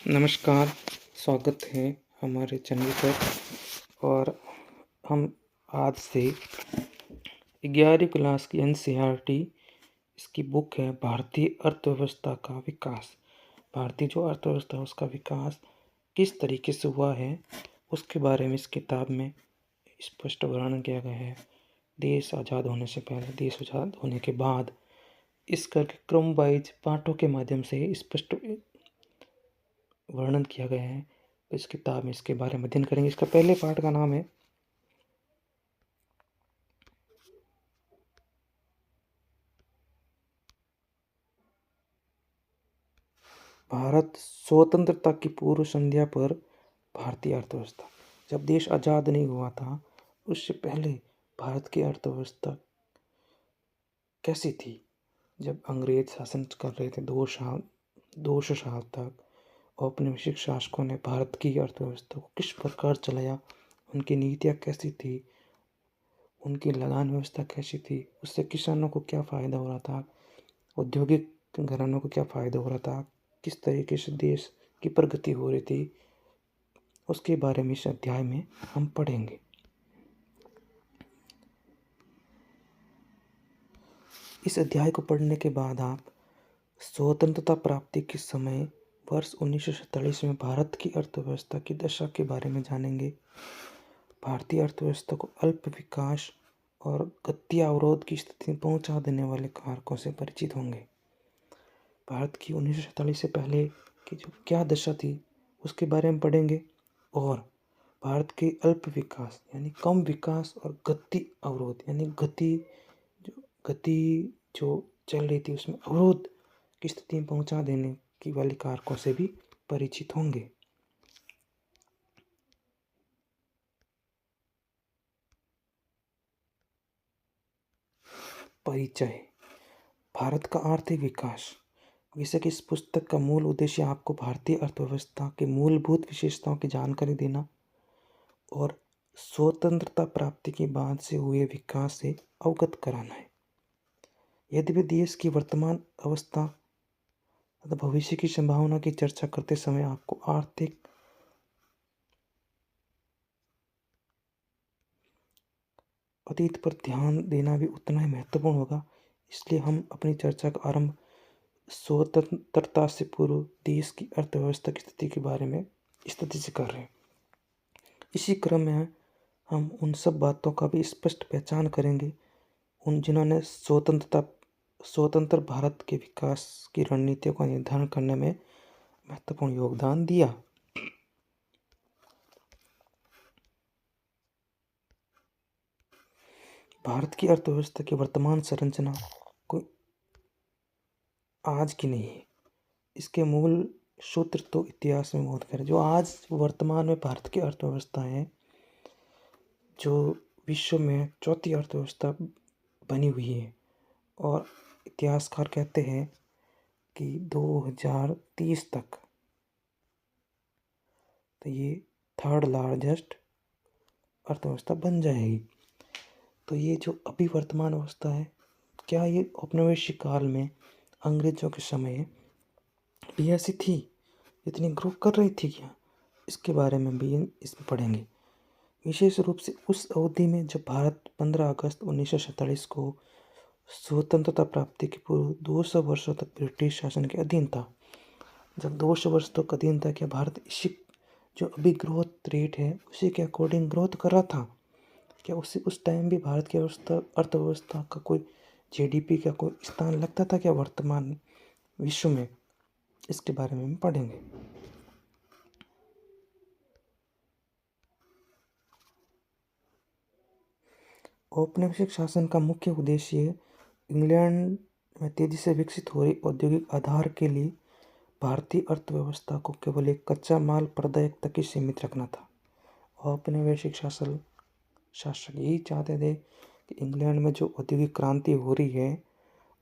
नमस्कार, स्वागत है हमारे चैनल पर। और हम आज से 11वीं क्लास की एनसीईआरटी इसकी बुक है भारतीय अर्थव्यवस्था का विकास। भारतीय जो अर्थव्यवस्था है उसका विकास किस तरीके से हुआ है उसके बारे में इस किताब में स्पष्ट वर्णन किया गया है। देश आज़ाद होने से पहले, देश आज़ाद होने के बाद, इस करके क्रम वाइज पाठों के माध्यम से स्पष्ट वर्णन किया गया है। तो इस किताब में इसके बारे में अध्ययन करेंगे। इसका पहले पाठ का नाम है भारत स्वतंत्रता की पूर्व संध्या पर भारतीय अर्थव्यवस्था। जब देश आज़ाद नहीं हुआ था उससे पहले भारत की अर्थव्यवस्था कैसी थी। जब अंग्रेज शासन कर रहे थे 200 साल तक, औपनिवेशिक शासकों ने भारत की अर्थव्यवस्था को किस प्रकार चलाया, उनकी नीतियाँ कैसी थी, उनकी लगान व्यवस्था कैसी थी, उससे किसानों को क्या फ़ायदा हो रहा था, औद्योगिक घरानों को क्या फ़ायदा हो रहा था, किस तरीके से देश की प्रगति हो रही थी, उसके बारे में इस अध्याय में हम पढ़ेंगे। इस अध्याय को पढ़ने के बाद आप स्वतंत्रता प्राप्ति के समय वर्ष 1947 में भारत की अर्थव्यवस्था की दशा के बारे में जानेंगे। भारतीय अर्थव्यवस्था को अल्प विकास और गति अवरोध की स्थिति में पहुंचा देने वाले कारकों से परिचित होंगे। भारत की 1947 से पहले की जो क्या दशा थी उसके बारे में पढ़ेंगे, और भारत के अल्प विकास यानी कम विकास और गति अवरोध यानी गति जो चल रही थी उसमें अवरोध की स्थिति में पहुंचा देने की वाली कारकों से भी परिचित होंगे। परिचय। भारत का आर्थिक विकास विषय की इस पुस्तक का मूल उद्देश्य आपको भारतीय अर्थव्यवस्था के मूलभूत विशेषताओं की जानकारी देना और स्वतंत्रता प्राप्ति के बाद से हुए विकास से अवगत कराना है। यद्यपि देश की वर्तमान अवस्था तथा भविष्य की संभावना की चर्चा करते समय आपको आर्थिक अतीत पर ध्यान देना भी उतना ही महत्वपूर्ण होगा। इसलिए हम अपनी चर्चा का आरंभ स्वतंत्रता से पूर्व देश की अर्थव्यवस्था की स्थिति के बारे में स्थिति से कर रहे हैं। इसी क्रम में हम उन सब बातों का भी स्पष्ट पहचान करेंगे उन जिन्होंने स्वतंत्र भारत के विकास की रणनीतियों का निर्धारण करने में महत्वपूर्ण योगदान दिया। भारत की अर्थव्यवस्था की वर्तमान संरचना कोई आज की नहीं है। इसके मूल सूत्र तो इतिहास में बहुत गहरे। जो आज वर्तमान में भारत की अर्थव्यवस्था है, जो विश्व में चौथी अर्थव्यवस्था बनी हुई है, और इतिहासकार कहते हैं कि 2030 तक तो ये थर्ड लार्जेस्ट अर्थव्यवस्था बन जाएगी। तो ये जो अभी वर्तमान अवस्था है, क्या ये औपनिवेशिक काल में अंग्रेजों के समय भी ऐसी थी, इतनी ग्रो कर रही थी क्या, इसके बारे में भी इसमें पढ़ेंगे। विशेष रूप से उस अवधि में जब भारत 15 अगस्त 1947 को स्वतंत्रता प्राप्ति के पूर्व 200 वर्षों तक ब्रिटिश शासन के अधीन था। जब 200 वर्ष तक अधीन था, क्या भारत इसी जो अभी ग्रोथ रेट है उसी के अकॉर्डिंग ग्रोथ कर रहा था? क्या उस टाइम भी भारत की अर्थव्यवस्था का कोई जीडीपी का कोई स्थान लगता था क्या वर्तमान विश्व में? इसके बारे में हम पढ़ेंगे। औपनिवेशिक शासन का मुख्य उद्देश्य इंग्लैंड में तेजी से विकसित हो रही औद्योगिक आधार के लिए भारतीय अर्थव्यवस्था को केवल एक कच्चा माल प्रदायक तक ही सीमित रखना था। औपनिवेशिक शासक यही चाहते थे कि इंग्लैंड में जो औद्योगिक क्रांति हो रही है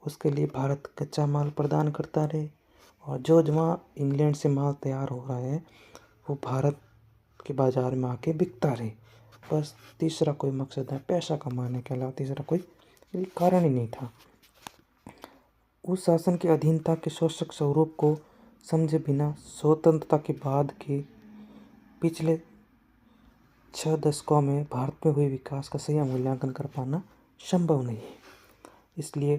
उसके लिए भारत कच्चा माल प्रदान करता रहे, और जो जहाँ इंग्लैंड से माल तैयार हो रहा है वो भारत के बाज़ार में आके बिकता रहे। बस तीसरा कोई मकसद है पैसा कमाने के अलावा तीसरा कोई कारण ही नहीं था। उस शासन की अधीनता के शोषक स्वरूप को समझे बिना स्वतंत्रता के बाद के पिछले 6 दशकों में भारत में हुए विकास का सही मूल्यांकन कर पाना संभव नहीं है। इसलिए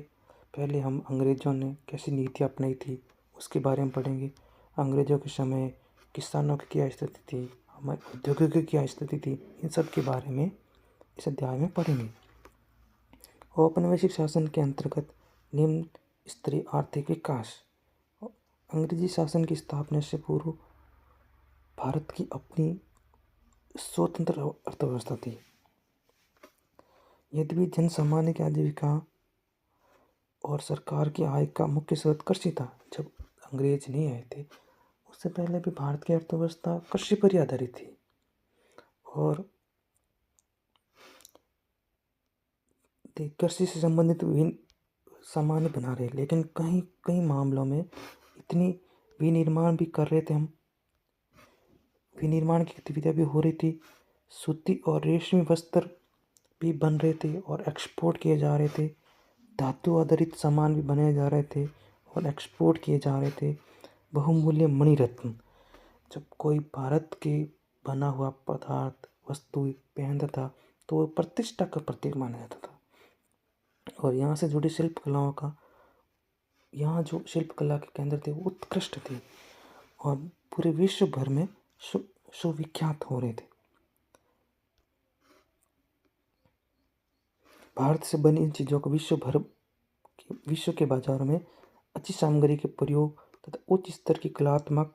पहले हम अंग्रेज़ों ने कैसी नीतियाँ अपनाई थी उसके बारे में पढ़ेंगे। अंग्रेज़ों के समय किसानों की क्या स्थिति थी, हमारे उद्योगों की क्या स्थिति थी, इन सब के बारे में इस अध्याय में पढ़ेंगे। औपनिवेशिक शासन के अंतर्गत निम्न स्तरीय आर्थिक विकास। अंग्रेजी शासन की स्थापना से पूर्व भारत की अपनी स्वतंत्र अर्थव्यवस्था थी। यद्यपि जन सामान्य की आजीविका और सरकार की आय का मुख्य स्रोत कृषि था। जब अंग्रेज नहीं आए थे उससे पहले भी भारत की अर्थव्यवस्था कृषि पर ही आधारित थी और कृषि से संबंधित विभिन्न सामान्य बना रहे, लेकिन कई मामलों में इतनी विनिर्माण भी कर रहे थे हम, विनिर्माण की गतिविधियाँ भी हो रही थी, सूती और रेशमी वस्त्र भी बन रहे थे और एक्सपोर्ट किए जा रहे थे, धातु आधारित सामान भी बनाए जा रहे थे और एक्सपोर्ट किए जा रहे थे। बहुमूल्य मणिरत्न, जब कोई भारत के बना हुआ पदार्थ वस्तु पहनता था तो वो प्रतिष्ठा का प्रतीक माना जाता था। और यहाँ से जुड़ी शिल्प कलाओं का, यहाँ जो शिल्प कला के केंद्र थे वो उत्कृष्ट थे और पूरे विश्व भर में सुविख्यात हो रहे थे। भारत से बनी इन चीज़ों को विश्व के बाजारों में अच्छी सामग्री के प्रयोग तथा उच्च स्तर की कलात्मकता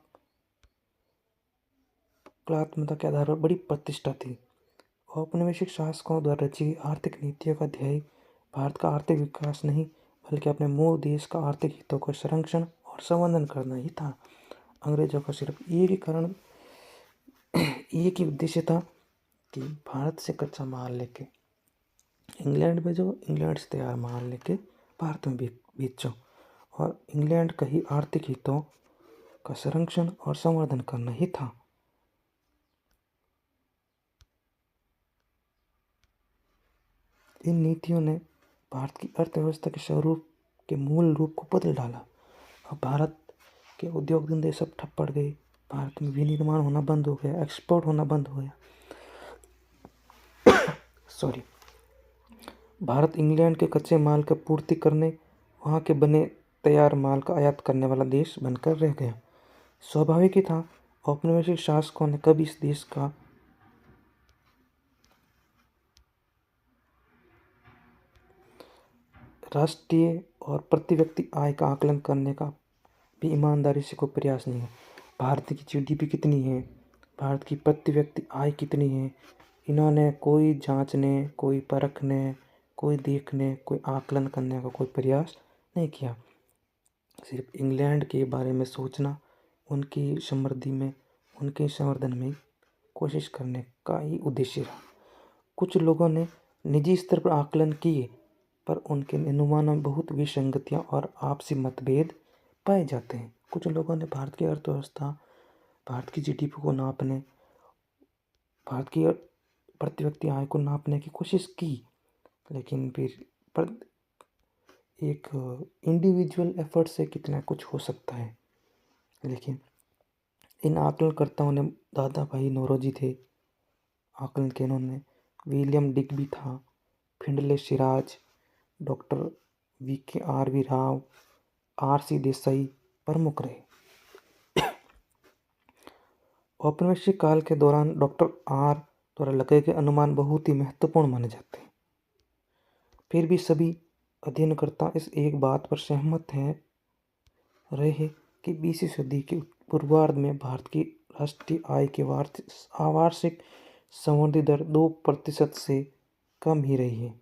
के आधार पर बड़ी प्रतिष्ठा थी। औपनिवेशिक शासकों द्वारा रची गई आर्थिक नीतियों का ध्येय भारत का आर्थिक विकास नहीं बल्कि अपने मूल देश का आर्थिक हितों का संरक्षण और संवर्धन करना ही था। अंग्रेजों का सिर्फ एक ही उद्देश्य था कि भारत से कच्चा माल लेके इंग्लैंड भेजो, इंग्लैंड से तैयार माल लेके भारत में बेचो और इंग्लैंड का ही आर्थिक हितों का संरक्षण और संवर्धन करना ही था। इन नीतियों ने भारत की अर्थव्यवस्था के स्वरूप के मूल रूप को बदल डाला। अब भारत के उद्योग धंधे सब ठप पड़ गए, भारत में विनिर्माण होना बंद हो गया, एक्सपोर्ट होना बंद हो गया। भारत इंग्लैंड के कच्चे माल की पूर्ति करने, वहाँ के बने तैयार माल का आयात करने वाला देश बनकर रह गया। स्वाभाविक ही था, औपनिवेशिक शासकों ने कभी इस देश का राष्ट्रीय और प्रति व्यक्ति आय का आकलन करने का भी ईमानदारी से कोई प्रयास नहीं है। भारत की जीडीपी कितनी है, भारत की प्रति व्यक्ति आय कितनी है, इन्होंने कोई जांचने, कोई परखने, कोई देखने, कोई आकलन करने का कोई प्रयास नहीं किया। सिर्फ इंग्लैंड के बारे में सोचना, उनकी समृद्धि में, उनके संवर्धन में कोशिश करने का ही उद्देश्य रहा। कुछ लोगों ने निजी स्तर पर आकलन किए पर उनके अनुमानों में बहुत विसंगतियाँ और आपसी मतभेद पाए जाते हैं। कुछ लोगों ने भारत की अर्थव्यवस्था, भारत की जीडीपी को नापने, भारत की प्रति व्यक्ति आय को नापने की कोशिश की, लेकिन फिर एक इंडिविजुअल एफर्ट से कितना कुछ हो सकता है। लेकिन इन आकलनकर्ताओं ने दादा भाई नौरोजी थे आकलन के, उन्होंने विलियम डिग्बी था, Findlay Siraj, doctor VKRV Rao, RC Desai प्रमुख रहे। औपनिवेशिक काल के दौरान डॉक्टर R द्वारा लगाए गए अनुमान बहुत ही महत्वपूर्ण माने जाते हैं। फिर भी सभी अध्ययनकर्ता इस एक बात पर सहमत रहे कि 20वीं सदी के पूर्वार्ध में भारत की राष्ट्रीय आय की वार्षिक संवर्धित दर 2% से कम ही रही है।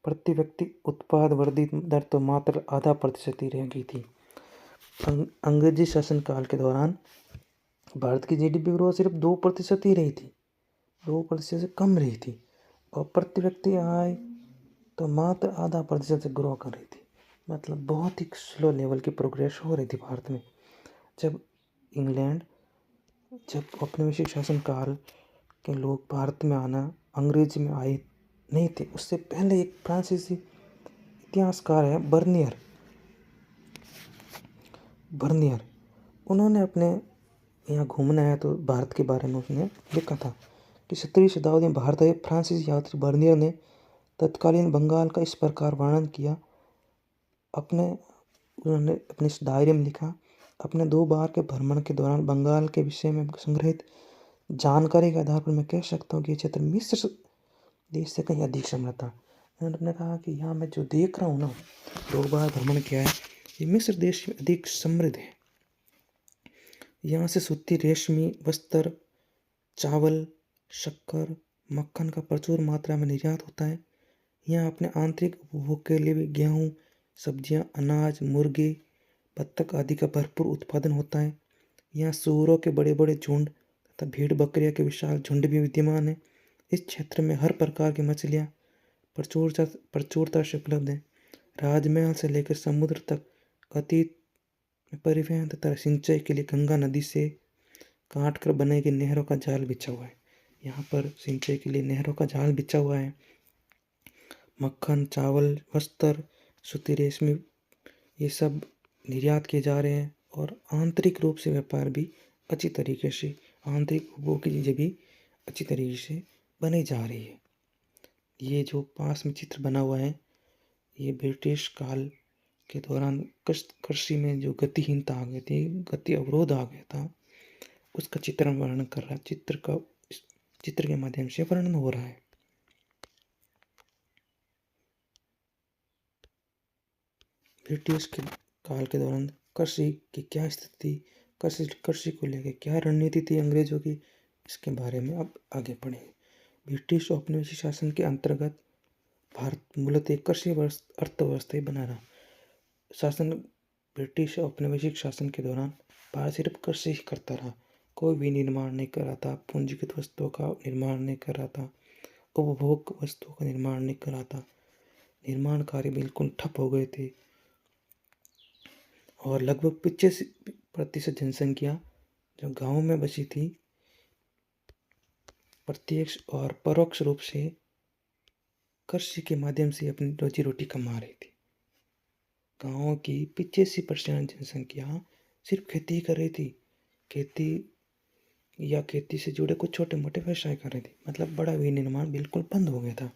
प्रति व्यक्ति उत्पाद वर्धित दर तो मात्र 0.5% ही रह गई थी। अंग्रेजी शासनकाल के दौरान भारत की जीडीपी ग्रोथ सिर्फ 2% ही रही थी, 2% से कम रही थी और प्रति व्यक्ति आय तो मात्र 0.5% से ग्रो कर रही थी। मतलब बहुत ही स्लो लेवल की प्रोग्रेस हो रही थी भारत में। जब औपनिवेशिक शासनकाल के लोग भारत में आना, अंग्रेजी में आए नहीं थे, उससे पहले एक फ्रांसीसी इतिहासकार है बर्नियर। उन्होंने अपने यहाँ घूमने आया तो भारत के बारे में उसने लिखा था कि 17वीं शताब्दी में भारत आए फ्रांसीसी यात्री बर्नियर ने तत्कालीन बंगाल का इस प्रकार वर्णन किया। उन्होंने अपने इस डायरी में लिखा, अपने 2 बार के भ्रमण के दौरान बंगाल के विषय में संग्रहित जानकारी के आधार पर मैं कह सकता हूँ कि ये क्षेत्र मिस्र देश से कहीं अधिक समृद्ध था। उन्होंने कहा कि यहाँ मैं जो देख रहा हूँ ना, 2 बार भ्रमण किया है, ये मिस्र देश में अधिक समृद्ध है। यहाँ से सूती रेशमी वस्त्र, चावल, शक्कर, मक्खन का प्रचुर मात्रा में निर्यात होता है। यहाँ अपने आंतरिक उपभोग के लिए भी गेहूँ, सब्जियाँ, अनाज, मुर्गी, बत्तख आदि का भरपूर उत्पादन होता है। यहाँ सूअरों के बड़े बड़े झुंड तथा भेड़ बकरियों के विशाल झुंड भी विद्यमान है। इस क्षेत्र में हर प्रकार की मछलियाँ प्रचुरता से उपलब्ध है। राजमहल से लेकर समुद्र तक अतीत में परिवहन तथा सिंचाई के लिए गंगा नदी से काट कर बनाई गई नहरों का जाल बिछा हुआ है। यहाँ पर सिंचाई के लिए नहरों का जाल बिछा हुआ है। मक्खन, चावल, वस्त्र, सूती रेशमी, ये सब निर्यात किए जा रहे हैं और आंतरिक रूप से व्यापार भी अच्छी तरीके से, आंतरिक उपभोग की चीज़ें भी अच्छी तरीके से बनी जा रही है। ये जो पास में चित्र बना हुआ है, ये ब्रिटिश काल के दौरान कृषि में जो गतिहीनता आ गई थी, गति अवरोध आ गया था, उसका चित्रण वर्णन कर रहा है। चित्र के माध्यम से वर्णन हो रहा है। ब्रिटिश के काल के दौरान कृषि की क्या स्थिति, कृषि को लेकर क्या रणनीति थी अंग्रेजों की, इसके बारे में अब आगे बढ़ेंगे। ब्रिटिश औपनिवेशिक शासन के अंतर्गत भारत मूलतः एक कृषि अर्थव्यवस्था ही बना रहा। ब्रिटिश औपनिवेशिक शासन के दौरान भारत सिर्फ कृषि करता रहा, कोई भी निर्माण नहीं कर रहा था, पूंजीगत वस्तुओं का निर्माण नहीं कर रहा था, उपभोग वस्तुओं का निर्माण नहीं कर रहा था। निर्माण कार्य बिल्कुल ठप हो गए थे और लगभग 85% जनसंख्या जो गाँव में बसी थी, प्रत्यक्ष और परोक्ष रूप से कृषि के माध्यम से अपनी रोजी रोटी कमा रही थी। गाँव की 85% जनसंख्या सिर्फ खेती कर रही थी। खेती से जुड़े कुछ छोटे मोटे व्यवसाय कर रही थी, मतलब बड़ा विनिर्माण बिल्कुल बंद हो गया था।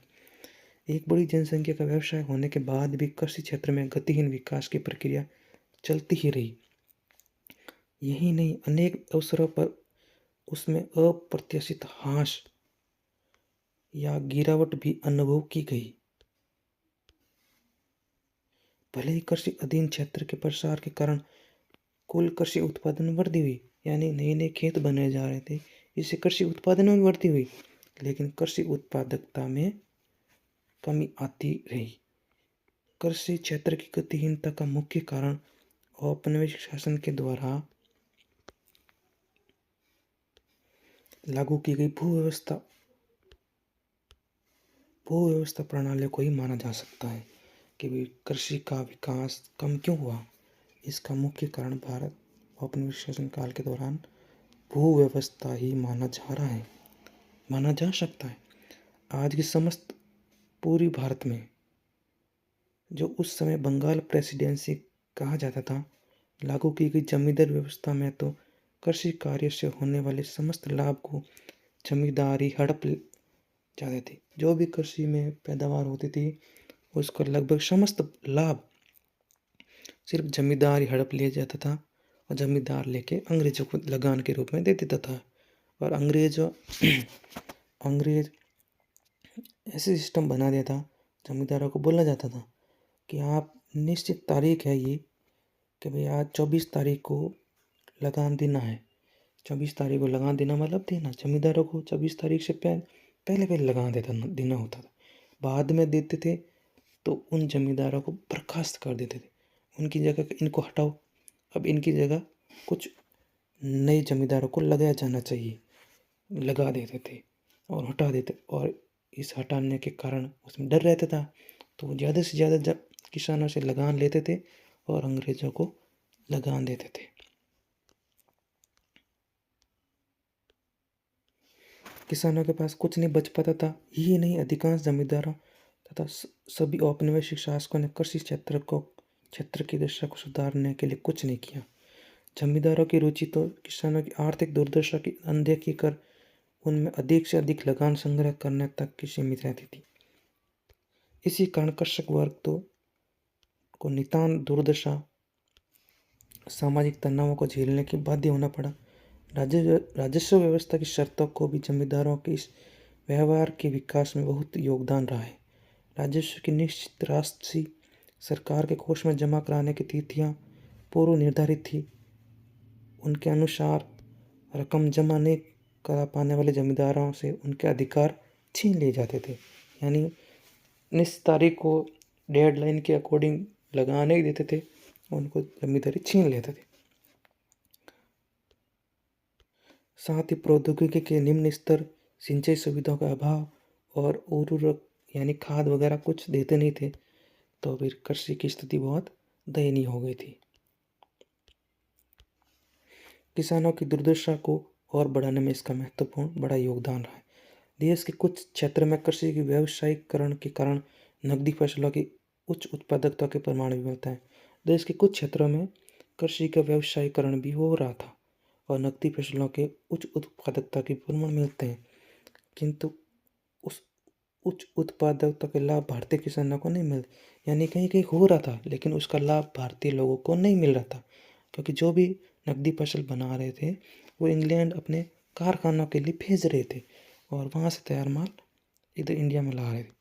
एक बड़ी जनसंख्या का व्यवसाय होने के बाद भी कृषि क्षेत्र में गतिहीन विकास की प्रक्रिया चलती ही रही। यही नहीं, अनेक अवसरों पर उसमें अप्रत्याशित ह्रास या गिरावट भी अनुभव की गई। भले ही कृषि अधीन क्षेत्र के प्रसार के कारण कुल कृषि उत्पादन में वृद्धि हुई, यानी नए नए खेत बनाए जा रहे थे, इससे कृषि उत्पादन में वृद्धि हुई, लेकिन कृषि उत्पादकता में कमी आती रही। कृषि क्षेत्र की गतिहीनता का मुख्य कारण औपनिवेशिक शासन के द्वारा लागू की गई भू व्यवस्था प्रणाली को ही माना जा सकता है कि कृषि का विकास कम क्यों हुआ। इसका मुख्य कारण भारत औपनिवेशिक शासन काल के दौरान भू व्यवस्था ही माना जा सकता है। आज की समस्त पूरी भारत में जो उस समय बंगाल प्रेसिडेंसी कहा जाता था, लागू की गई जमींदार व्यवस्था में तो कृषि कार्य से होने वाले समस्त लाभ को जमींदारी हड़प जाते थे। जो भी कृषि में पैदावार होती थी, उसका लगभग समस्त लाभ सिर्फ जमींदारी हड़प लिया जाता था और जमींदार लेके अंग्रेजों को लगान के रूप में दे देता था। और अंग्रेज ऐसे सिस्टम बना दिया था, जमींदारों को बोला जाता था कि आप निश्चित तारीख है ये कि भाई आज 24 तारीख को लगान देना है। 24 तारीख को लगान देना मतलब देना, जमींदारों को 24 तारीख से पहले लगान देना होता था। बाद में देते थे तो उन जमींदारों को बर्खास्त कर देते थे, उनकी जगह इनको हटाओ, अब इनकी जगह कुछ नए जमींदारों को लगाया जाना चाहिए, लगा देते थे और हटा देते। और इस हटाने के कारण उसमें डर रहता था, तो वो ज़्यादा से ज़्यादा किसानों से लगान लेते थे और अंग्रेज़ों को लगान देते थे। किसानों के पास कुछ नहीं बच पाता था। यही नहीं, अधिकांश जमींदारों तथा सभी औपनिवेशिक शासकों ने कृषि क्षेत्र की दशा को सुधारने के लिए कुछ नहीं किया। जमींदारों की रुचि तो किसानों की आर्थिक दुर्दशा की अनदेखी कर उनमें अधिक से अधिक लगान संग्रह करने तक की सीमित रहती थी। इसी कारण कृषक वर्ग को नितांत दुर्दशा, सामाजिक तनावों को झेलने की बाध्य होना पड़ा। राजस्व व्यवस्था की शर्तों को भी जमींदारों के इस व्यवहार के विकास में बहुत योगदान रहा है। राजस्व की निश्चित राशि सरकार के कोष में जमा कराने की तिथियां पूर्व निर्धारित थी। उनके अनुसार रकम जमा नहीं करा पाने वाले जमींदारों से उनके अधिकार छीन लिए जाते थे। यानी इस तारीख को डेडलाइन के अकॉर्डिंग लगाने ही देते थे, उनको जमींदारी छीन लेते थे। साथ ही प्रौद्योगिकी के निम्न स्तर, सिंचाई सुविधाओं का अभाव और उर्वरक यानी खाद वगैरह कुछ देते नहीं थे, तो फिर कृषि की स्थिति बहुत दयनीय हो गई थी। किसानों की दुर्दशा को और बढ़ाने में इसका महत्वपूर्ण बड़ा योगदान रहा है। देश के कुछ क्षेत्र में कृषि की व्यावसायीकरण के कारण नकदी फसलों की उच्च उत्पादकता के प्रमाण भी मिलता है। देश के कुछ क्षेत्रों में कृषि का व्यावसायीकरण भी हो रहा था और नकदी फसलों के उच्च उत्पादकता के प्रमाण मिलते हैं, किंतु उस उच्च उत्पादकता के लाभ भारतीय किसानों को नहीं मिल, यानी कहीं कहीं हो रहा था लेकिन उसका लाभ भारतीय लोगों को नहीं मिल रहा था, क्योंकि जो भी नकदी फसल बना रहे थे वो इंग्लैंड अपने कारखानों के लिए भेज रहे थे और वहाँ से तैयार माल इधर इंडिया में ला रहे थे,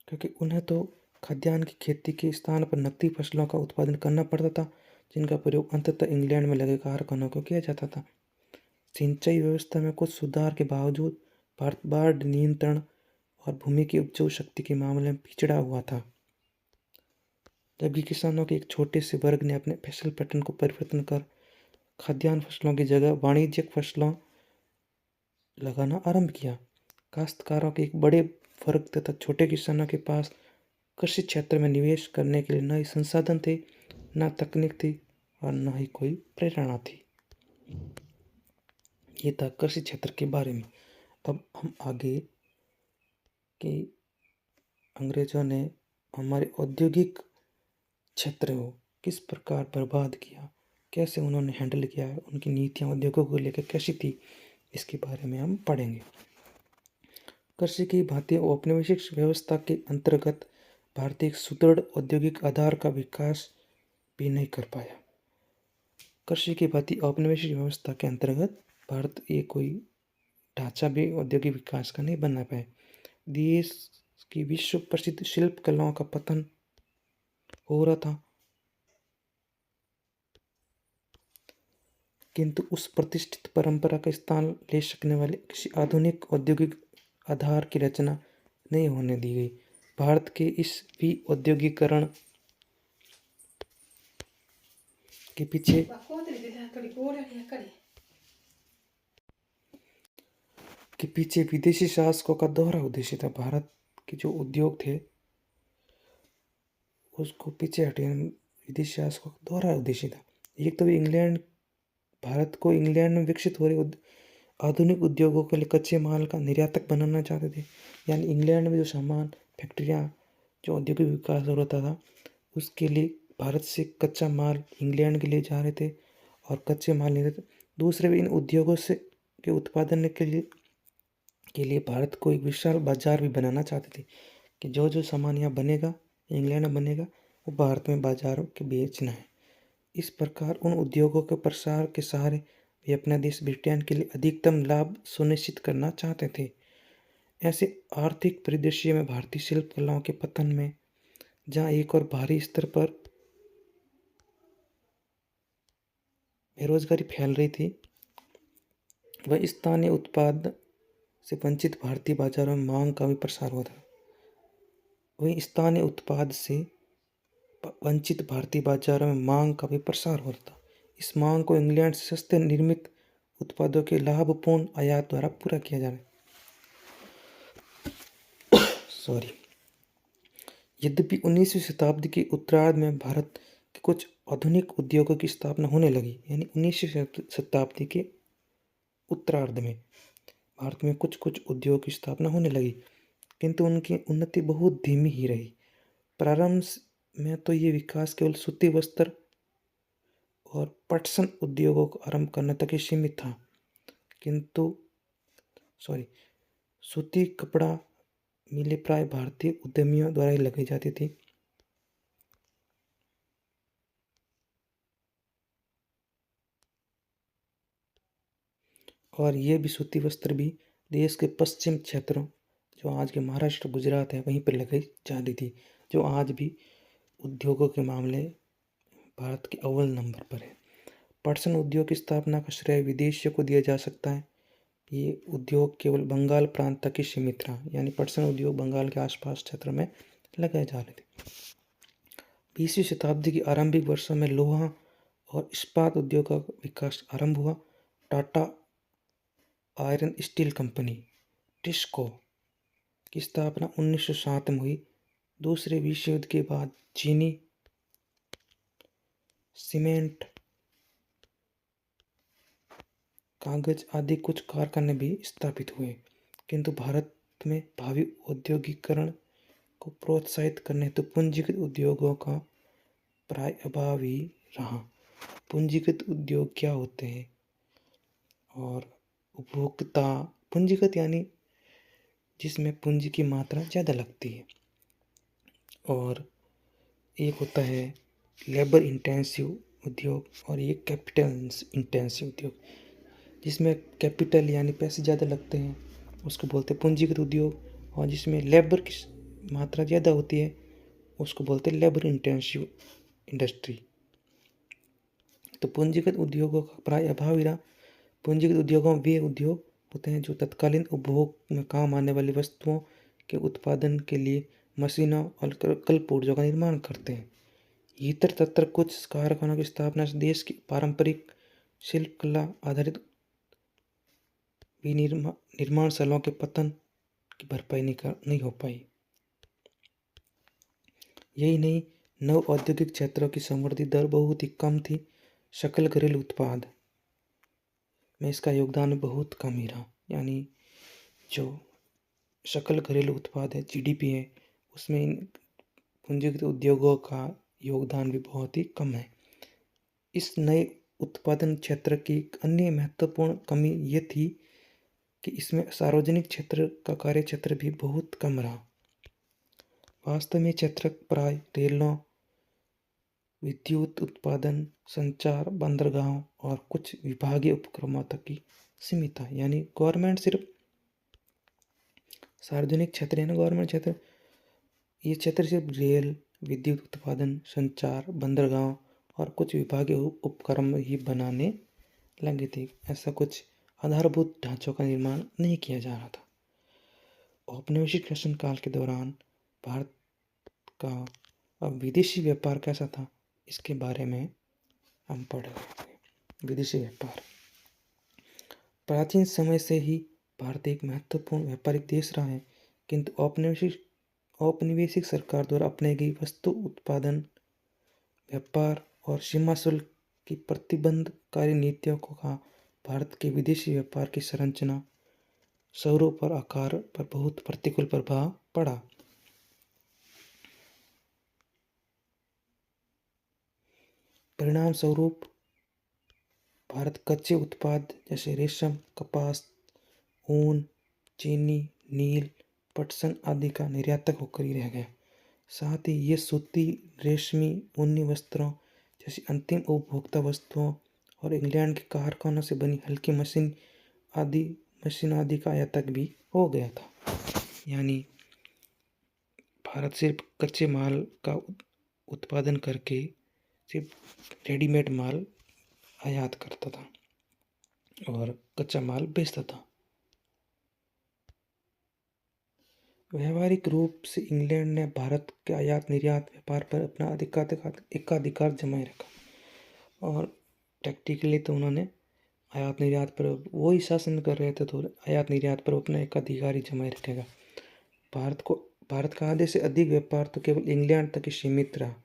क्योंकि उन्हें तो खाद्यान्न की खेती के स्थान पर नकदी फसलों का उत्पादन करना पड़ता था, जिनका प्रयोग अंततः इंग्लैंड में लगे कारखानों को किया जाता था। सिंचाई व्यवस्था में कुछ सुधार के बावजूद भारत बाढ़ नियंत्रण और भूमि की उपजाऊ शक्ति के मामले में पिछड़ा हुआ था, जबकि किसानों के एक छोटे से वर्ग ने अपने फसल पैटर्न को परिवर्तन कर खाद्यान्न फसलों की जगह वाणिज्यिक फसलों लगाना आरंभ किया। काश्तकारों के एक बड़े वर्ग तथा छोटे किसानों के पास कृषि क्षेत्र में निवेश करने के लिए न ही संसाधन थे, न तकनीक थी और न ही कोई प्रेरणा थी। ये था कृषि क्षेत्र के बारे में। अब हम आगे कि अंग्रेजों ने हमारे औद्योगिक क्षेत्र को किस प्रकार बर्बाद किया, कैसे उन्होंने हैंडल किया है, उनकी नीतियाँ उद्योगों को लेकर कैसी थी, इसके बारे में हम पढ़ेंगे। कृषि की भारतीय औपनिवेशिक व्यवस्था के अंतर्गत भारतीय एक सुदृढ़ औद्योगिक आधार का विकास भी नहीं कर पाया। कृषि की भारतीय औपनिवेशिक व्यवस्था के अंतर्गत भारत ये कोई ढांचा भी औद्योगिक विकास का नहीं बना पाया। देश की विश्व प्रसिद्ध शिल्प कलाओं का पतन हो रहा था, किंतु उस प्रतिष्ठित परंपरा का स्थान ले सकने वाले किसी आधुनिक औद्योगिक आधार की रचना नहीं होने दी गई। भारत के इस औद्योगिकरण के पीछे विदेशी शासकों का दोहरा उद्देश्य था। भारत के जो उद्योग थे उसको पीछे हटाने विदेशी शासकों का दोहरा उद्देश्य था। एक तो भारत को इंग्लैंड में विकसित हो रहे आधुनिक उद्योगों के लिए कच्चे माल का निर्यातक बनाना चाहते थे, यानी इंग्लैंड में जो सामान फैक्ट्रियाँ जो औद्योगिक विकास हो रहा था उसके लिए भारत से कच्चा माल इंग्लैंड के लिए जा रहे थे और कच्चे माल नहीं थे। दूसरे भी इन उद्योगों से के उत्पादन के लिए भारत को एक विशाल बाजार भी बनाना चाहते थे कि जो जो सामान यहाँ बनेगा इंग्लैंड में बनेगा वो भारत में बाजारों के बेचना है। इस प्रकार उन उद्योगों के प्रसार के सहारे वे अपना देश ब्रिटेन के लिए अधिकतम लाभ सुनिश्चित करना चाहते थे। ऐसे आर्थिक परिदृश्य में भारतीय शिल्प कलाओं के पतन में जहाँ एक और भारी स्तर पर बेरोजगारी फैल रही थी, वह स्थानीय उत्पाद से वंचित भारतीय बाजारों में मांग का भी प्रसार हुआ था। वहीं स्थानीय उत्पाद से वंचित भारतीय बाजारों में मांग का भी प्रसार हो रहा था। इस मांग को इंग्लैंड से सस्ते निर्मित उत्पादों के लाभपूर्ण आयात द्वारा पूरा किया जा रहा है। यद्यपि 19वीं शताब्दी के उत्तरार्ध में भारत के कुछ आधुनिक उद्योगों की स्थापना होने लगी, यानी 19वीं शताब्दी के उत्तरार्ध में भारत में कुछ कुछ उद्योग की स्थापना होने लगी, किंतु उनकी उन्नति बहुत धीमी ही रही। प्रारंभ में तो ये विकास केवल सूती वस्त्र और पटसन उद्योगों को आरंभ करने तक ही सीमित था, किंतु सॉरी सूती कपड़ा मिलें प्राय भारतीय उद्यमियों द्वारा ही लगाई जाती थी। और ये भी सूती वस्त्र भी देश के पश्चिम क्षेत्रों, जो आज के महाराष्ट्र गुजरात है, वहीं पर लगाई जाती थी, जो आज भी उद्योगों के मामले भारत के अव्वल नंबर पर है। पटसन उद्योग की स्थापना का श्रेय विदेशियों को दिया जा सकता है। ये उद्योग केवल बंगाल प्रांत तक ही सीमित रहा, यानी पटसन उद्योग बंगाल के आसपास क्षेत्र में लगाए जा रहे थे। 20वीं शताब्दी की आरंभिक वर्षों में लोहा और इस्पात उद्योग का विकास आरंभ हुआ। Tata iron steel company TISCO की स्थापना 1907 में हुई। दूसरे विश्व युद्ध के बाद चीनी सीमेंट, कागज आदि कुछ कारखाने भी स्थापित हुए, किंतु भारत में भावी औद्योगिकरण को प्रोत्साहित करने हेतु पूंजीगत उद्योगों का प्राय अभाव ही रहा। पूंजीगत उद्योग क्या होते हैं? और उपभोक्ता पूंजीगत यानी जिसमें पूंजी की मात्रा ज़्यादा लगती है, और एक होता है लेबर इंटेंसिव उद्योग और ये कैपिटल इंटेंसिव उद्योग। जिसमें कैपिटल यानी पैसे ज़्यादा लगते हैं उसको बोलते हैं पूंजीगत उद्योग, और जिसमें लेबर की मात्रा ज़्यादा होती है उसको बोलते हैं लेबर इंटेंसिव इंडस्ट्री। तो पूंजीगत उद्योगों का प्राय अभाव ही रहा। पूंजीगत उद्योगों वे उद्योग होते हैं जो तत्कालीन उपभोग में काम आने वाली वस्तुओं के उत्पादन के लिए मशीनों और कलपुर्जों का निर्माण करते हैं। इतर तत्र कुछ कारखानों की स्थापना से देश की पारंपरिक शिल्प कला आधारित निर्माणशालाओं के पतन की भरपाई नहीं हो पाई। यही नहीं, नव औद्योगिक क्षेत्रों की संवृद्धि दर बहुत ही कम थी। सकल घरेलू उत्पाद में इसका योगदान बहुत कम ही रहा, यानी जो सकल घरेलू उत्पाद है जीडीपी है, उसमें इन पूंजीगत उद्योगों का योगदान भी बहुत ही कम है। इस नए उत्पादन क्षेत्र की अन्य महत्वपूर्ण कमी ये थी कि इसमें सार्वजनिक क्षेत्र का कार्य क्षेत्र भी बहुत कम रहा। वास्तव में क्षेत्र प्राय रेलों, विद्युत उत्पादन, संचार, बंदरगाहों और कुछ विभागीय उपक्रमों तक ही सीमित था। यानी गवर्नमेंट सिर्फ सार्वजनिक क्षेत्र है ना, गवर्नमेंट क्षेत्र, ये क्षेत्र सिर्फ रेल, विद्युत उत्पादन, संचार, बंदरगाह और कुछ विभागीय उपक्रम ही बनाने लगे थे। ऐसा कुछ आधारभूत ढांचों का निर्माण नहीं किया जा रहा था। औपनिवेशिक शासनकाल के दौरान भारत का अब विदेशी व्यापार कैसा था, इसके बारे में हम पढ़ रहे थे। विदेशी व्यापार प्राचीन समय से ही भारत एक महत्वपूर्ण व्यापारिक देश रहा है, किंतु औपनिवेशिक सरकार द्वारा अपनाई गई वस्तु उत्पादन, व्यापार और सीमा शुल्क की प्रतिबंधकारी नीतियों का भारत के विदेशी व्यापार की संरचना, स्वरूप और आकार पर बहुत प्रतिकूल प्रभाव पड़ा। परिणाम स्वरूप भारत कच्चे उत्पाद जैसे रेशम, कपास, ऊन, चीनी, नील, पटसन आदि का निर्यातक होकर ही रह गया। साथ ही ये सूती, रेशमी, ऊनी वस्त्रों जैसी अंतिम उपभोक्ता वस्तुओं और इंग्लैंड के कारखानों से बनी हल्की मशीन आदि का आयातक भी हो गया था। यानी भारत सिर्फ कच्चे माल का उत्पादन करके सिर्फ रेडीमेड माल आयात करता था और कच्चा माल बेचता था। व्यावहारिक रूप से इंग्लैंड ने भारत के आयात निर्यात व्यापार पर अपना एकाधिकार जमाए रखा, और टैक्टिकली तो उन्होंने आयात निर्यात पर वो ही शासन कर रहे थे, तो आयात निर्यात पर अपना एकाधिकार ही जमाए रखेगा। भारत का आधे से अधिक व्यापार तो केवल इंग्लैंड तक ही सीमित रहा।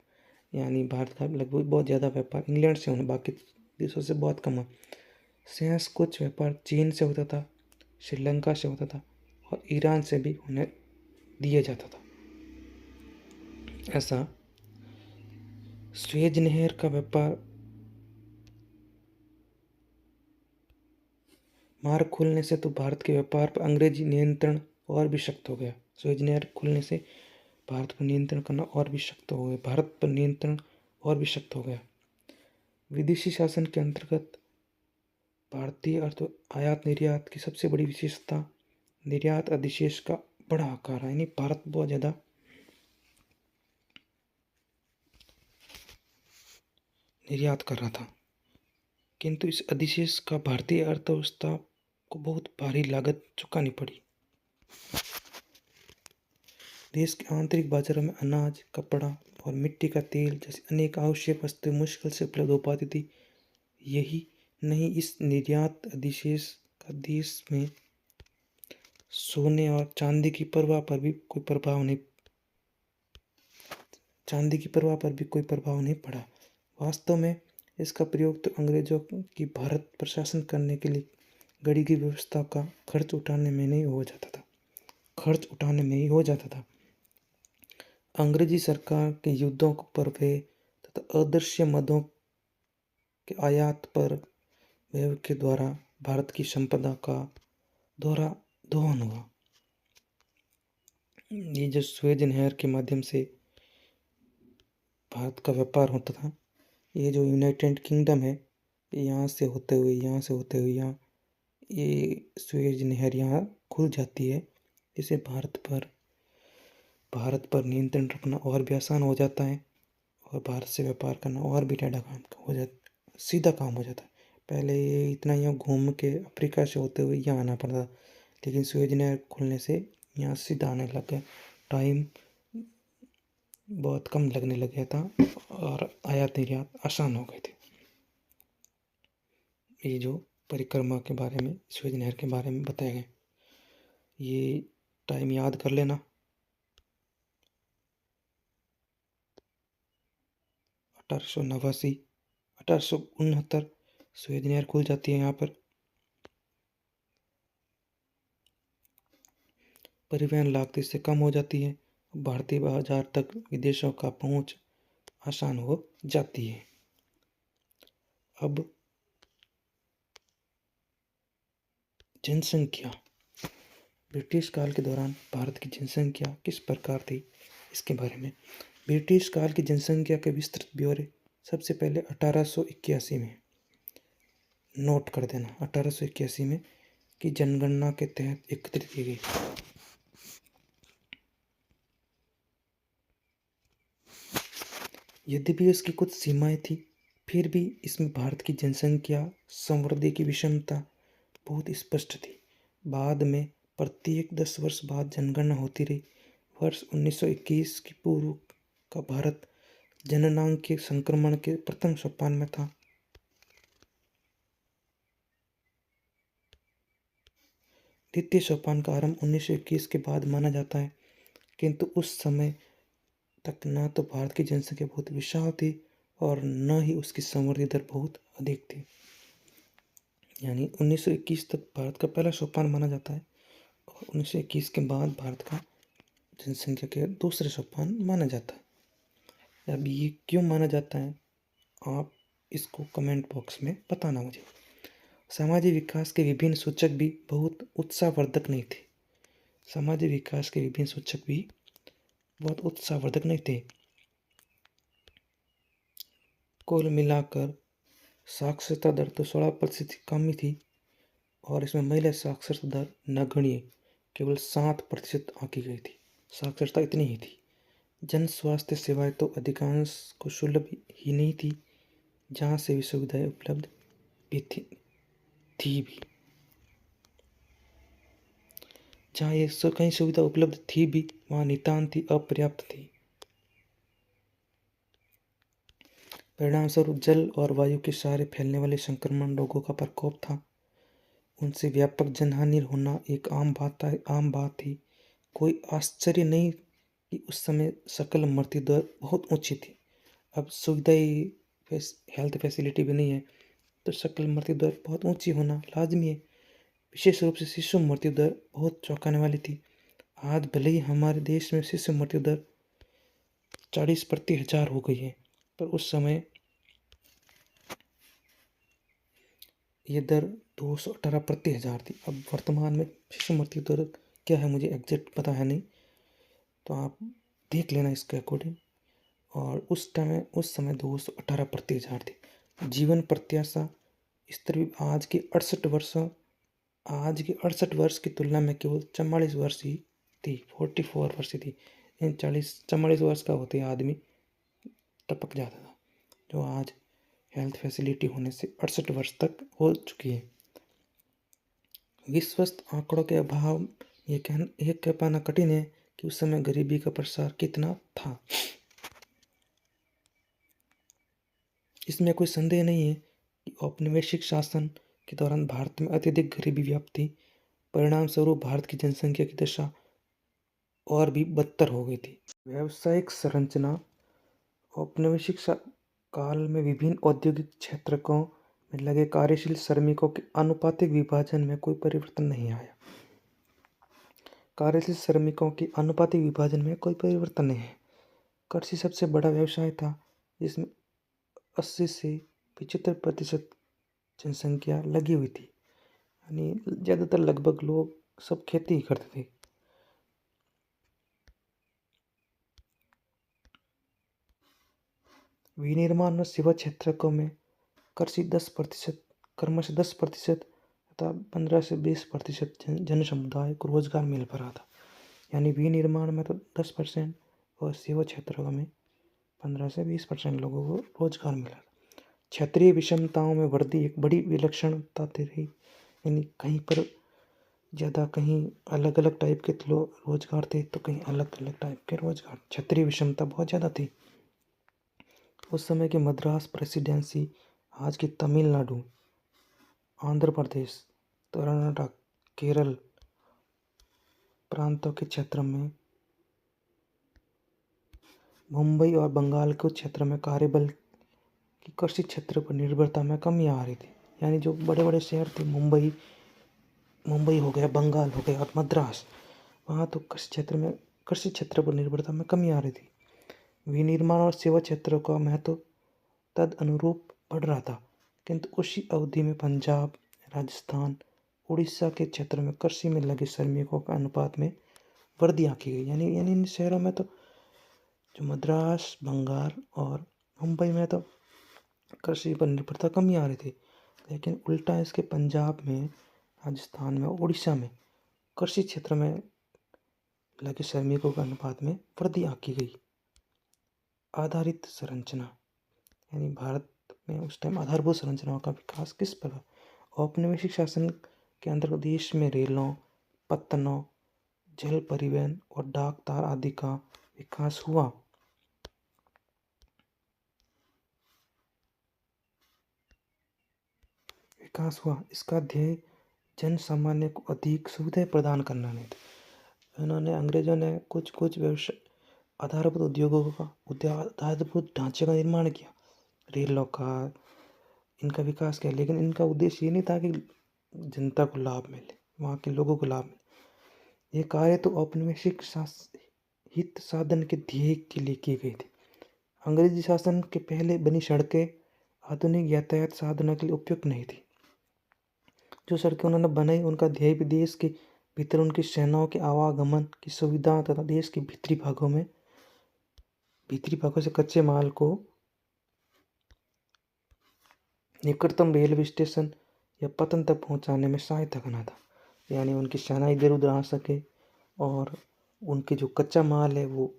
यानी भारत का लगभग बहुत ज़्यादा व्यापार इंग्लैंड से होना, बाकी देशों से बहुत कम है। शेष कुछ व्यापार चीन से होता था, श्रीलंका से होता था और ईरान से भी होने दिया जाता था। ऐसा सुएज नहर का व्यापार मार्ग खुलने से तो भारत के व्यापार पर अंग्रेजी नियंत्रण और भी सख्त हो गया। सुएज नहर खुलने से भारत पर नियंत्रण करना और भी सख्त हो गया, भारत पर नियंत्रण और भी सख्त हो गया। विदेशी शासन के अंतर्गत भारतीय अर्थ आयात निर्यात की सबसे बड़ी विशेषता निर्यात अधिशेष का बड़ा आकार है, यानी भारत बहुत ज़्यादा निर्यात कर रहा था, किंतु इस अधिशेष का भारतीय अर्थव्यवस्था को बहुत भारी लागत चुकानी पड़ी। देश के आंतरिक बाजारों में अनाज, कपड़ा और मिट्टी का तेल जैसी अनेक आवश्यक वस्तुएं मुश्किल से उपलब्ध हो पाती थी। यही नहीं, इस निर्यात अधिशेष का देश में सोने और चांदी की परवाह पर भी कोई प्रभाव नहीं पड़ा। वास्तव में इसका प्रयोग तो अंग्रेजों की भारत पर शासन करने के लिए गढ़ी की व्यवस्था का खर्च उठाने में ही हो जाता था। अंग्रेजी सरकार के युद्धों पर वे तथा अदृश्य मदों के आयात पर व्यय के द्वारा भारत की संपदा का दोहन हुआ। ये जो सुएज नहर के माध्यम से भारत का व्यापार होता था, ये जो यूनाइटेड किंगडम है, यहाँ से होते हुए यहाँ ये सुएज नहर यहाँ खुल जाती है, जिससे भारत पर नियंत्रण रखना और भी आसान हो जाता है और भारत से व्यापार करना और भी सीधा काम हो जाता है। पहले ये इतना यहाँ घूम के अफ्रीका से होते हुए यहाँ आना पड़ता, लेकिन सुएज नहर खुलने से यहाँ सीधा आने लग गया। टाइम बहुत कम लगने लग गया था और आयात निर्यात आसान हो गए थे। ये जो परिक्रमा के बारे में, सुएज नहर के बारे में बताया गया, ये टाइम याद कर लेना। 1889 1869 सुएज नहर खुल जाती है। यहाँ पर परिवहन लागत इससे कम हो जाती है, भारतीय बाजार तक विदेशों का पहुंच आसान हो जाती है। अब जनसंख्या, ब्रिटिश काल के दौरान भारत की जनसंख्या किस प्रकार थी, इसके बारे में। ब्रिटिश काल की जनसंख्या के विस्तृत ब्यौरे सबसे पहले 1881 में नोट कर देना। 1881 में की जनगणना के तहत एकत्रित की गई। यद्यपि इसकी कुछ सीमाएं थी, फिर भी इसमें भारत की जनसंख्या संवृद्धि की विषमता बहुत स्पष्ट थी। बाद में प्रत्येक 10 वर्ष बाद जनगणना होती रही। वर्ष 1921 की पूर्व का भारत जननांग के संक्रमण के प्रथम सोपान में था। द्वितीय सोपान का आरंभ 1921 के बाद माना जाता है, किंतु उस समय तक न तो भारत की जनसंख्या बहुत विशाल थी और न ही उसकी संवृद्धि दर बहुत अधिक थी। यानी 1921 तक भारत का पहला सोपान माना जाता है और 1921 के बाद भारत का जनसंख्या के दूसरे सोपान माना जाता है। अब ये क्यों माना जाता है, आप इसको कमेंट बॉक्स में बताना मुझे। सामाजिक विकास के विभिन्न सूचक भी बहुत उत्साहवर्धक नहीं थे। सामाजिक विकास के विभिन्न सूचक भी बहुत उत्साहवर्धक नहीं थे। कुल मिलाकर साक्षरता दर तो 16% कम ही थी और इसमें महिला साक्षरता दर नगण्य, केवल 7% आंकी गई थी। साक्षरता इतनी ही थी। जन स्वास्थ्य सेवाएं तो अधिकांश को सुलभ ही नहीं थी, जहाँ से भी सुविधाएं उपलब्ध भी थी भी। जहाँ ये कई सुविधा उपलब्ध थी भी, वहाँ नितांत ही अपर्याप्त थी। परिणामस्वरूप जल और वायु के सहारे फैलने वाले संक्रमण रोगों का प्रकोप था। उनसे व्यापक जनहानि होना एक आम बात थी। कोई आश्चर्य नहीं कि उस समय सकल मृत्यु दर बहुत ऊंची थी। अब सुविधाएं, हेल्थ फैसिलिटी भी नहीं है, तो सकल मृत्यु दर बहुत ऊंची होना लाजमी है। विशेष रूप से शिशु मृत्यु दर बहुत चौंकाने वाली थी। आज भले ही हमारे देश में शिशु मृत्यु दर 40 प्रति 1000 हो गई है, पर उस समय ये दर 218 प्रति हज़ार थी। अब वर्तमान में शिशु मृत्यु दर क्या है मुझे एग्जैक्ट पता है नहीं, तो आप देख लेना इसके अकॉर्डिंग। और उस समय 218 प्रति हज़ार थी। जीवन प्रत्याशा स्त्री आज के 68 वर्ष की तुलना में केवल 44 वर्ष ही थी, 44 वर्ष ही थी। इन 44 वर्ष का होते आदमी टपक जाता था, जो आज हेल्थ फैसिलिटी होने से 68 वर्ष तक हो चुकी है। विश्वस्त आंकड़ों के अभाव ये कह पाना कठिन है कि उस समय गरीबी का प्रसार कितना था। इसमें कोई संदेह नहीं है कि औपनिवेशिक शासन के दौरान भारत में अत्यधिक गरीबी व्याप्त थी। परिणाम स्वरूप भारत की जनसंख्या की दशा और भी बदतर हो गई थी। व्यावसायिक संरचना औपनिवेशिक काल में विभिन्न औद्योगिक क्षेत्रों में लगे कार्यशील श्रमिकों के आनुपातिक विभाजन में कोई परिवर्तन नहीं आया। कार्यशील श्रमिकों के आनुपातिक विभाजन में कोई परिवर्तन नहीं है। कृषि सबसे बड़ा व्यवसाय था, जिसमें 80 से 75% जनसंख्या लगी हुई थी। यानी ज़्यादातर लगभग लोग सब खेती ही करते थे। विनिर्माण और सेवा क्षेत्रों में कृषि 10% क्रमशः 10% तथा 15 से 20% जन समुदाय को रोजगार मिल पा रहा था। यानी विनिर्माण में तो 10% और सेवा क्षेत्रों में 15 से 20% लोगों को रोजगार मिला। क्षेत्रीय विषमताओं में वृद्धि एक बड़ी विलक्षणता रही। यानी कहीं पर ज़्यादा, कहीं अलग अलग टाइप के रोजगार थे, तो कहीं अलग अलग टाइप के रोजगार। क्षेत्रीय विषमता बहुत ज़्यादा थी। उस समय की मद्रास प्रेसिडेंसी, आज की तमिलनाडु, आंध्र प्रदेश, कर्नाटक, केरल प्रांतों के क्षेत्र में, मुंबई और बंगाल के क्षेत्र में कार्यबल की कृषि क्षेत्र पर निर्भरता में कमी आ रही थी। यानी जो बड़े बड़े शहर थे, मुंबई हो गया, बंगाल हो गया और मद्रास, वहाँ तो कृषि क्षेत्र पर निर्भरता में कमी आ रही थी। विनिर्माण और सेवा क्षेत्रों का महत्व तद अनुरूप बढ़ रहा था, किंतु उसी अवधि में पंजाब, राजस्थान, उड़ीसा के क्षेत्र में कृषि में लगे श्रमिकों का अनुपात में वृद्धि आंकी गई। यानी इन शहरों में तो, जो मद्रास, बंगाल और मुंबई में तो कृषि पर निर्भरता कमी आ रही थी, लेकिन उल्टा इसके पंजाब में, राजस्थान में, उड़ीसा में कृषि क्षेत्र में लगे श्रमिकों के अनुपात में वृद्धि आंकी गई। आधारित संरचना, यानी भारत में उस टाइम आधारभूत संरचनाओं का विकास किस प्रकार। औपनिवेशिक शासन के अंतर्गत देश में रेलों, पत्तनों, जल परिवहन और डाक तार आदि का विकास हुआ। इसका ध्येय जन सामान्य को अधिक सुविधाएं प्रदान करना नहीं था। अंग्रेजों ने कुछ व्यवसाय आधारभूत उद्योगों का आधारभूत ढांचे का निर्माण किया, रेलों का, इनका विकास किया, लेकिन इनका उद्देश्य ये नहीं था कि जनता को लाभ मिले, वहाँ के लोगों को लाभ मिले। ये कार्य तो औपनिवेशिक हित साधन के ध्येय के लिए की गई थी। अंग्रेजी शासन के पहले बनी सड़कें आधुनिक यातायात साधनों के लिए उपयुक्त नहीं थी। जो सड़कें उन्होंने बनाई, उनका ध्येय भी देश के भीतर उनकी सेनाओं के आवागमन की सुविधा तथा देश के भीतरी भागों से कच्चे माल को निकटतम रेलवे स्टेशन या पतन तक पहुंचाने में सहायता करना था। यानी उनकी सेना इधर उधर आ सके और उनके जो कच्चा माल है वो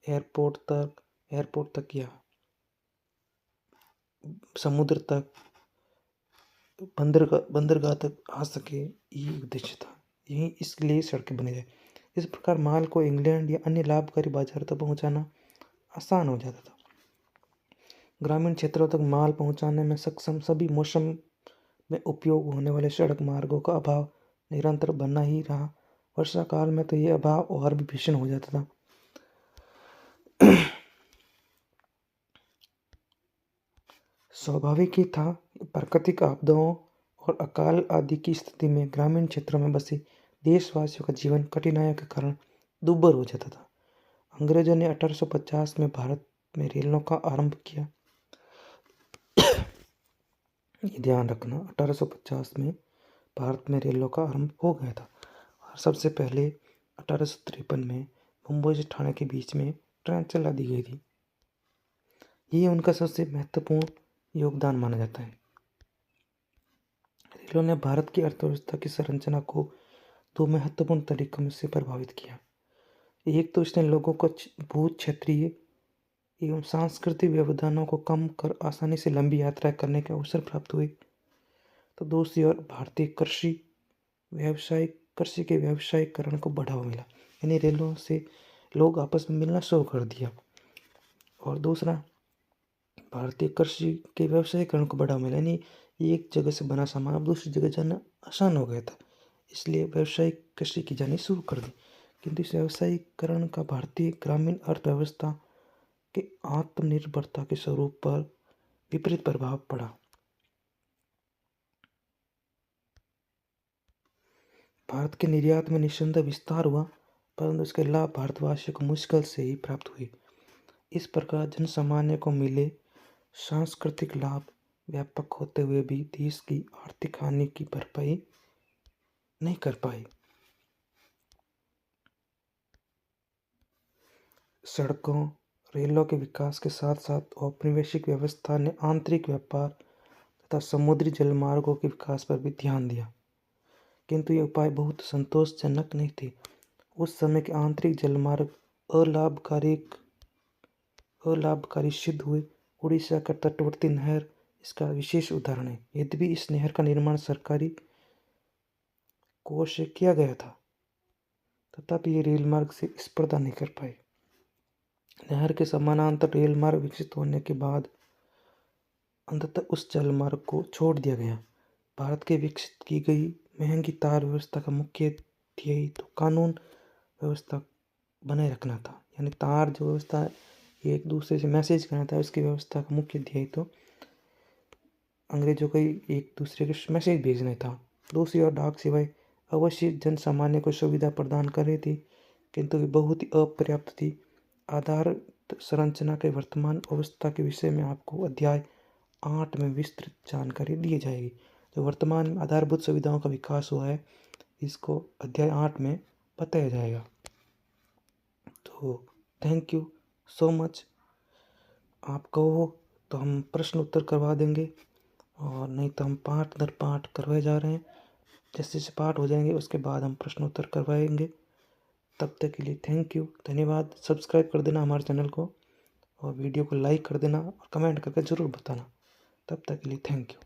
एयरपोर्ट तक या समुद्र तक, बंदरगाह तक आ सके, ये उद्देश्य था। यही इसलिए सड़कें बनी जाए। इस प्रकार माल को इंग्लैंड या अन्य लाभकारी बाजार तक पहुंचाना आसान हो जाता था। ग्रामीण क्षेत्रों तक माल पहुंचाने में सक्षम सभी मौसम में उपयोग होने वाले सड़क मार्गों का अभाव निरंतर बना ही रहा। वर्षा काल में तो ये अभाव और भी भीषण हो जाता था। स्वाभाविक ही था, प्राकृतिक आपदाओं और अकाल आदि की स्थिति में ग्रामीण क्षेत्रों में बसे देशवासियों का जीवन कठिनाइयों के कारण दुर्भर हो जाता था। अंग्रेजों ने 1850 में भारत में रेलों का आरंभ किया। ये ध्यान रखना, 1850 में भारत में रेलों का आरंभ हो गया था और सबसे पहले 1853 में मुंबई से ठाणे के बीच में ट्रेन चला दी गई थी। ये उनका सबसे महत्वपूर्ण योगदान माना जाता है। रेलों ने भारत की अर्थव्यवस्था की संरचना को दो महत्वपूर्ण तरीकों से प्रभावित किया। एक तो इसने लोगों को भूत क्षेत्रीय एवं सांस्कृतिक व्यवधानों को कम कर आसानी से लंबी यात्रा करने के अवसर प्राप्त हुए, तो दूसरी ओर भारतीय कृषि के व्यावसायीकरण को बढ़ावा मिला। यानी रेलों से लोग आपस में मिलना शुरू कर दिया। और दूसरा, भारतीय कृषि के व्यावसायीकरण को बढ़ावा मिला, यानी एक जगह से बना सामान अब दूसरी जगह जाना आसान हो गया था, इसलिए व्यावसायिक कृषि की जानी शुरू कर दी। किंतु इस व्यावसायीकरण का भारतीय ग्रामीण अर्थव्यवस्था के आत्मनिर्भरता के स्वरूप पर विपरीत प्रभाव पड़ा। भारत के निर्यात में निस्संदेह विस्तार हुआ, परंतु इसके लाभ भारतवासियों को मुश्किल से ही प्राप्त हुए। इस प्रकार जनसामान्य को मिले सांस्कृतिक लाभ व्यापक होते हुए भी देश की आर्थिक हानि की भरपाई नहीं कर पाए। सड़कों, रेलों के विकास के साथ साथ औपनिवेशिक व्यवस्था ने आंतरिक व्यापार तथा समुद्री जलमार्गों के विकास पर भी ध्यान दिया, किंतु ये उपाय बहुत संतोषजनक नहीं थे। उस समय के आंतरिक जलमार्ग अलाभकारी सिद्ध हुए। उड़ीसा का तटवर्ती नहर इसका विशेष उदाहरण है। यद्यपि इस नहर का निर्माण सरकारी कोष से किया गया था, तथापि ये रेल मार्ग से स्पर्धा नहीं कर पाए। नहर के समानांतर रेल मार्ग विकसित होने के बाद अंततः उस जल मार्ग को छोड़ दिया गया। भारत के विकसित की गई महंगी तार व्यवस्था का मुख्य ध्येय तो कानून व्यवस्था बनाए रखना था। यानी तार जो व्यवस्था है, ये एक दूसरे से मैसेज करना था, उसकी व्यवस्था का मुख्य ध्येय तो अंग्रेजों को एक दूसरे के मैसेज भेजना था। दूसरी ओर डाक सेवाएं अवश्य जन सामान्य को सुविधा प्रदान कर रही थी, किंतु वे बहुत ही अपर्याप्त थी। आधार संरचना के वर्तमान अवस्था के विषय में आपको अध्याय 8 में विस्तृत जानकारी दी जाएगी। जो वर्तमान में आधारभूत सुविधाओं का विकास हुआ है, इसको अध्याय 8 में बताया जाएगा। तो थैंक यू सो मच। आप कहो तो हम प्रश्न उत्तर करवा देंगे, और नहीं तो हम पाठ दर पाठ करवाए जा रहे हैं। जैसे जैसे पाठ हो जाएंगे उसके बाद हम प्रश्न उत्तर करवाएंगे। तब तक के लिए थैंक यू, धन्यवाद। सब्सक्राइब कर देना हमारे चैनल को, और वीडियो को लाइक कर देना और कमेंट करके ज़रूर बताना। तब तक के लिए थैंक यू।